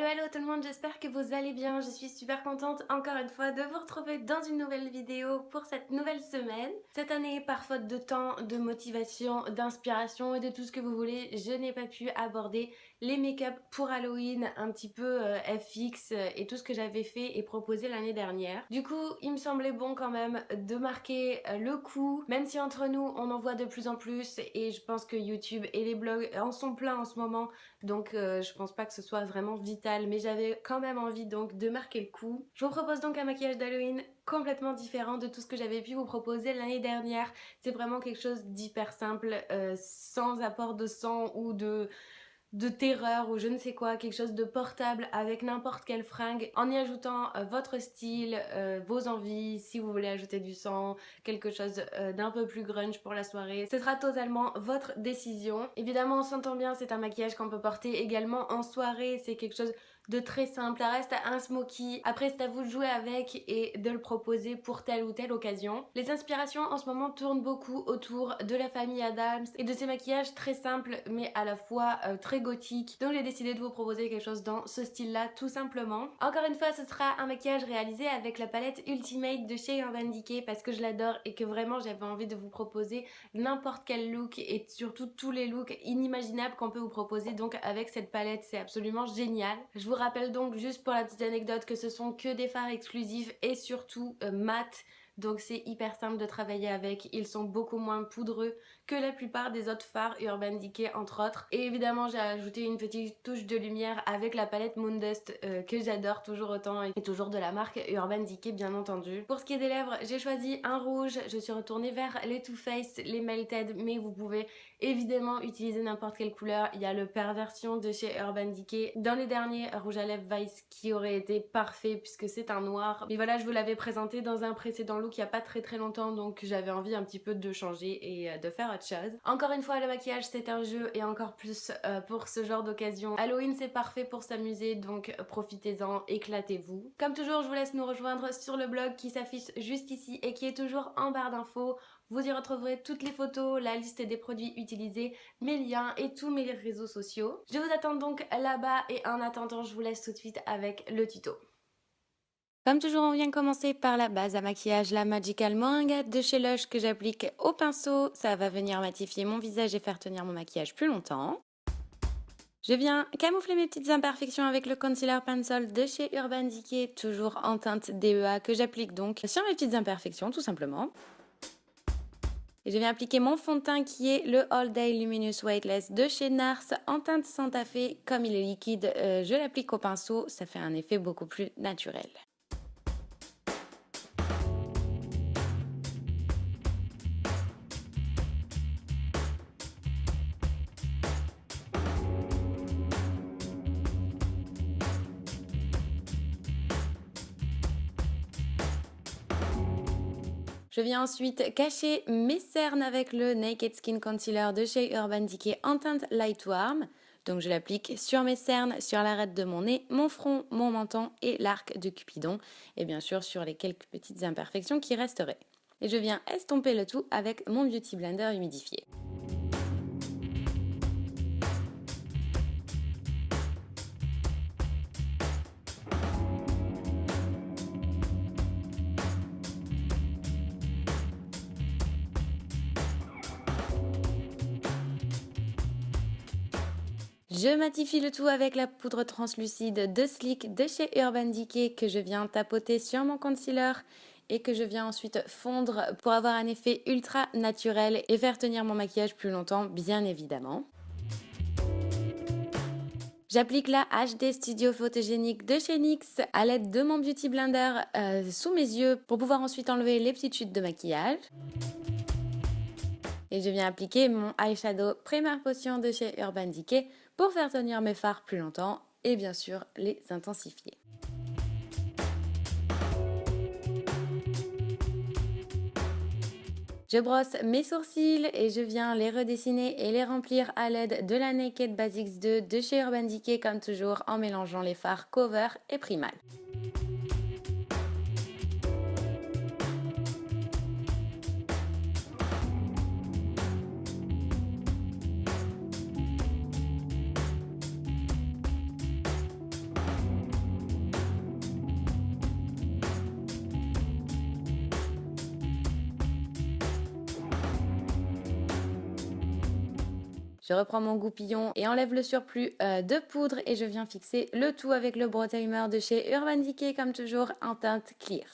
Hello tout le monde, j'espère que vous allez bien. Je suis super contente encore une fois de vous retrouver dans une nouvelle vidéo pour cette nouvelle semaine. Cette année, par faute de temps, de motivation, d'inspiration et de tout ce que vous voulez, je n'ai pas pu aborder les make-up pour Halloween, un petit peu FX et tout ce que j'avais fait et proposé l'année dernière. Du coup, il me semblait bon quand même de marquer le coup, même si entre nous on en voit de plus en plus et je pense que YouTube et les blogs en sont pleins en ce moment, donc je pense pas que ce soit vraiment vital, mais j'avais quand même envie donc de marquer le coup. Je vous propose donc un maquillage d'Halloween complètement différent de tout ce que j'avais pu vous proposer l'année dernière. C'est vraiment quelque chose d'hyper simple, sans apport de sang ou de terreur ou je ne sais quoi, quelque chose de portable avec n'importe quelle fringue en y ajoutant votre style, vos envies, si vous voulez ajouter du sang, quelque chose d'un peu plus grunge pour la soirée. Ce sera totalement votre décision. Évidemment, on s'entend bien, c'est un maquillage qu'on peut porter également en soirée, c'est quelque chose de très simple, ça reste un smoky. Après, c'est à vous de jouer avec et de le proposer pour telle ou telle occasion. Les inspirations en ce moment tournent beaucoup autour de la famille Addams et de ces maquillages très simples mais à la fois très gothiques. Donc j'ai décidé de vous proposer quelque chose dans ce style-là tout simplement. Encore une fois, ce sera un maquillage réalisé avec la palette Ultimate de chez Urban Decay parce que je l'adore et que vraiment j'avais envie de vous proposer n'importe quel look et surtout tous les looks inimaginables qu'on peut vous proposer donc avec cette palette. C'est absolument génial. Je vous rappelle donc juste pour la petite anecdote que ce sont que des fards exclusifs et surtout mat. Donc c'est hyper simple de travailler avec, ils sont beaucoup moins poudreux que la plupart des autres fards Urban Decay entre autres. Et évidemment j'ai ajouté une petite touche de lumière avec la palette Moondust que j'adore toujours autant et toujours de la marque Urban Decay bien entendu. Pour ce qui est des lèvres, j'ai choisi un rouge, je suis retournée vers les Too Faced, les Melted, mais vous pouvez évidemment utiliser n'importe quelle couleur. Il y a le Perversion de chez Urban Decay dans les derniers rouge à lèvres Vice qui aurait été parfait puisque c'est un noir. Mais voilà, je vous l'avais présenté dans un précédent look il n'y a pas très longtemps, donc j'avais envie un petit peu de changer et de faire autre chose. Encore une fois, le maquillage c'est un jeu et encore plus pour ce genre d'occasion. Halloween c'est parfait pour s'amuser, donc profitez-en, éclatez-vous. Comme toujours, je vous laisse nous rejoindre sur le blog qui s'affiche juste ici et qui est toujours en barre d'infos. Vous y retrouverez toutes les photos, la liste des produits utilisés, mes liens et tous mes réseaux sociaux. Je vous attends donc là-bas et en attendant, je vous laisse tout de suite avec le tuto. Comme toujours, on vient commencer par la base à maquillage, la Magical Moringa de chez Lush que j'applique au pinceau. Ça va venir matifier mon visage et faire tenir mon maquillage plus longtemps. Je viens camoufler mes petites imperfections avec le Concealer Pencil de chez Urban Decay, toujours en teinte DEA que j'applique donc sur mes petites imperfections tout simplement. Et je viens appliquer mon fond de teint qui est le All Day Luminous Weightless de chez NARS en teinte Santa Fe. Comme il est liquide, je l'applique au pinceau, ça fait un effet beaucoup plus naturel. Je viens ensuite cacher mes cernes avec le Naked Skin Concealer de chez Urban Decay en teinte Light Warm. Donc je l'applique sur mes cernes, sur l'arête de mon nez, mon front, mon menton et l'arc de Cupidon. Et bien sûr sur les quelques petites imperfections qui resteraient. Et je viens estomper le tout avec mon Beauty Blender humidifié. Je matifie le tout avec la poudre translucide de Sleek de chez Urban Decay que je viens tapoter sur mon concealer et que je viens ensuite fondre pour avoir un effet ultra naturel et faire tenir mon maquillage plus longtemps bien évidemment. J'applique la HD Studio Photogénique de chez NYX à l'aide de mon Beauty Blender sous mes yeux pour pouvoir ensuite enlever les petites chutes de maquillage. Et je viens appliquer mon eyeshadow Primer Potion de chez Urban Decay pour faire tenir mes fards plus longtemps et bien sûr les intensifier. Je brosse mes sourcils et je viens les redessiner et les remplir à l'aide de la Naked Basics 2 de chez Urban Decay comme toujours en mélangeant les fards Cover et Primal. Je reprends mon goupillon et enlève le surplus de poudre et je viens fixer le tout avec le Brow Timer de chez Urban Decay comme toujours en teinte clear.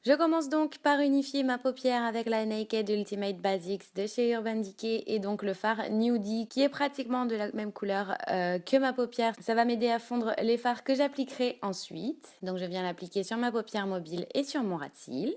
Je commence donc par unifier ma paupière avec la Naked Ultimate Basics de chez Urban Decay et donc le fard Nudie qui est pratiquement de la même couleur que ma paupière. Ça va m'aider à fondre les fards que j'appliquerai ensuite. Donc je viens l'appliquer sur ma paupière mobile et sur mon ras de cils.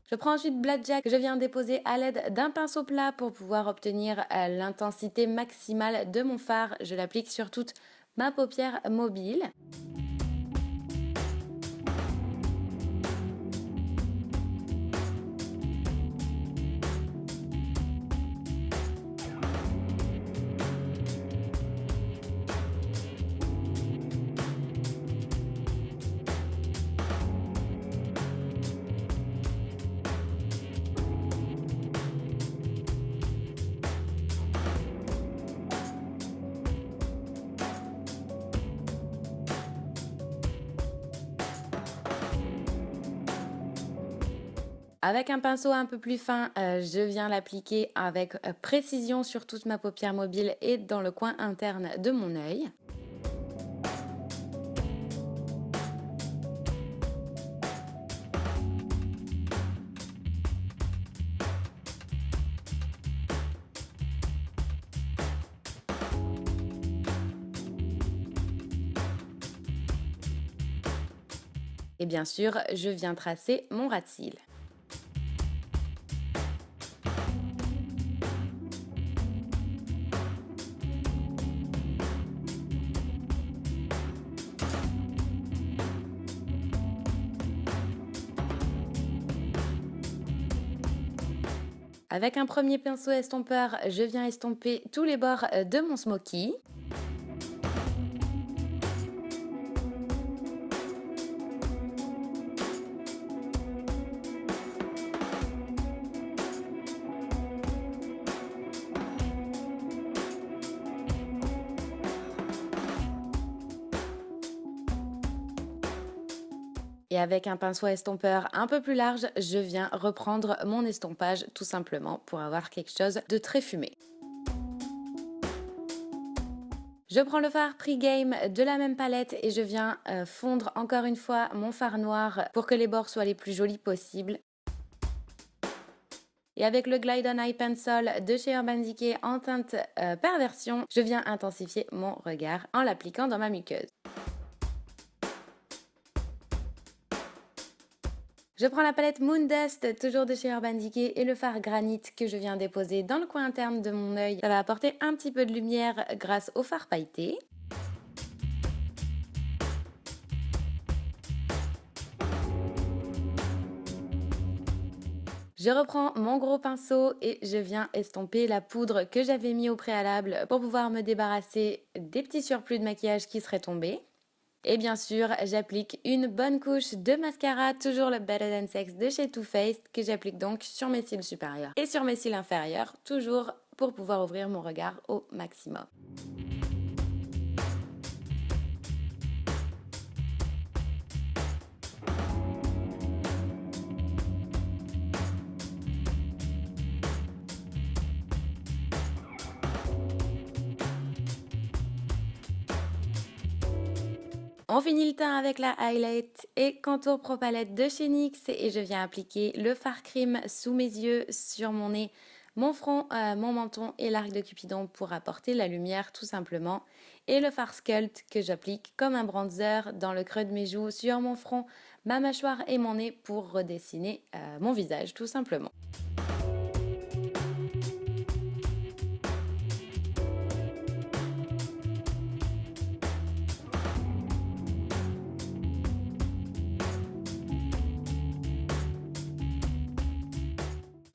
Je prends ensuite Blackjack que je viens déposer à l'aide d'un pinceau plat pour pouvoir obtenir l'intensité maximale de mon fard. Je l'applique sur toute ma paupière mobile. Avec un pinceau un peu plus fin, je viens l'appliquer avec précision sur toute ma paupière mobile et dans le coin interne de mon œil. Et bien sûr, je viens tracer mon ras de cils. Avec un premier pinceau estompeur, je viens estomper tous les bords de mon smoky. Et avec un pinceau estompeur un peu plus large, je viens reprendre mon estompage tout simplement pour avoir quelque chose de très fumé. Je prends le fard Pre-Game de la même palette et je viens fondre encore une fois mon fard noir pour que les bords soient les plus jolis possibles. Et avec le Glide On Eye Pencil de chez Urban Decay en teinte perversion, je viens intensifier mon regard en l'appliquant dans ma muqueuse. Je prends la palette Moon Dust, toujours de chez Urban Decay, et le fard Granit que je viens déposer dans le coin interne de mon œil. Ça va apporter un petit peu de lumière grâce au fard pailleté. Je reprends mon gros pinceau et je viens estomper la poudre que j'avais mis au préalable pour pouvoir me débarrasser des petits surplus de maquillage qui seraient tombés. Et bien sûr, j'applique une bonne couche de mascara, toujours le Better Than Sex de chez Too Faced, que j'applique donc sur mes cils supérieurs et sur mes cils inférieurs, toujours pour pouvoir ouvrir mon regard au maximum. On finit le teint avec la highlight et contour pro palette de chez NYX et je viens appliquer le fard crime sous mes yeux, sur mon nez, mon front, mon menton et l'arc de Cupidon pour apporter la lumière tout simplement. Et le fard sculpt que j'applique comme un bronzer dans le creux de mes joues, sur mon front, ma mâchoire et mon nez pour redessiner mon visage tout simplement.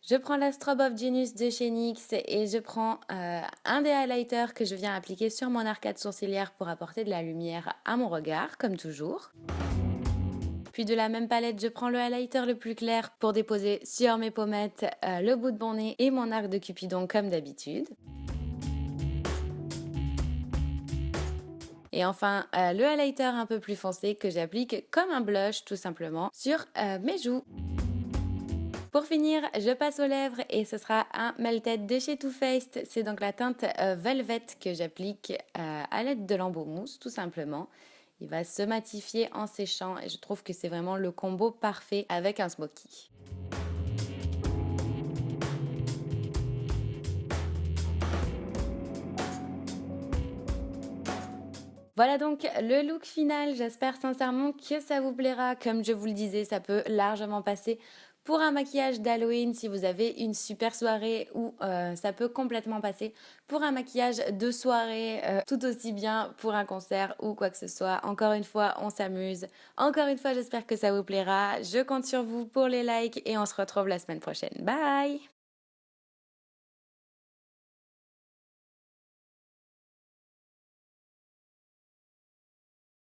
Je prends la Strobe of Genius de chez NYX et je prends un des highlighters que je viens appliquer sur mon arcade sourcilière pour apporter de la lumière à mon regard, comme toujours. Puis de la même palette, je prends le highlighter le plus clair pour déposer sur mes pommettes, le bout de mon nez et mon arc de Cupidon comme d'habitude. Et enfin, le highlighter un peu plus foncé que j'applique comme un blush tout simplement sur mes joues. Pour finir, je passe aux lèvres et ce sera un Melted de chez Too Faced. C'est donc la teinte Velvet que j'applique à l'aide de l'embout mousse tout simplement. Il va se matifier en séchant et je trouve que c'est vraiment le combo parfait avec un smoky. Voilà donc le look final, j'espère sincèrement que ça vous plaira. Comme je vous le disais, ça peut largement passer pour un maquillage d'Halloween si vous avez une super soirée ou ça peut complètement passer pour un maquillage de soirée, tout aussi bien pour un concert ou quoi que ce soit. Encore une fois, on s'amuse. Encore une fois, j'espère que ça vous plaira. Je compte sur vous pour les likes et on se retrouve la semaine prochaine. Bye!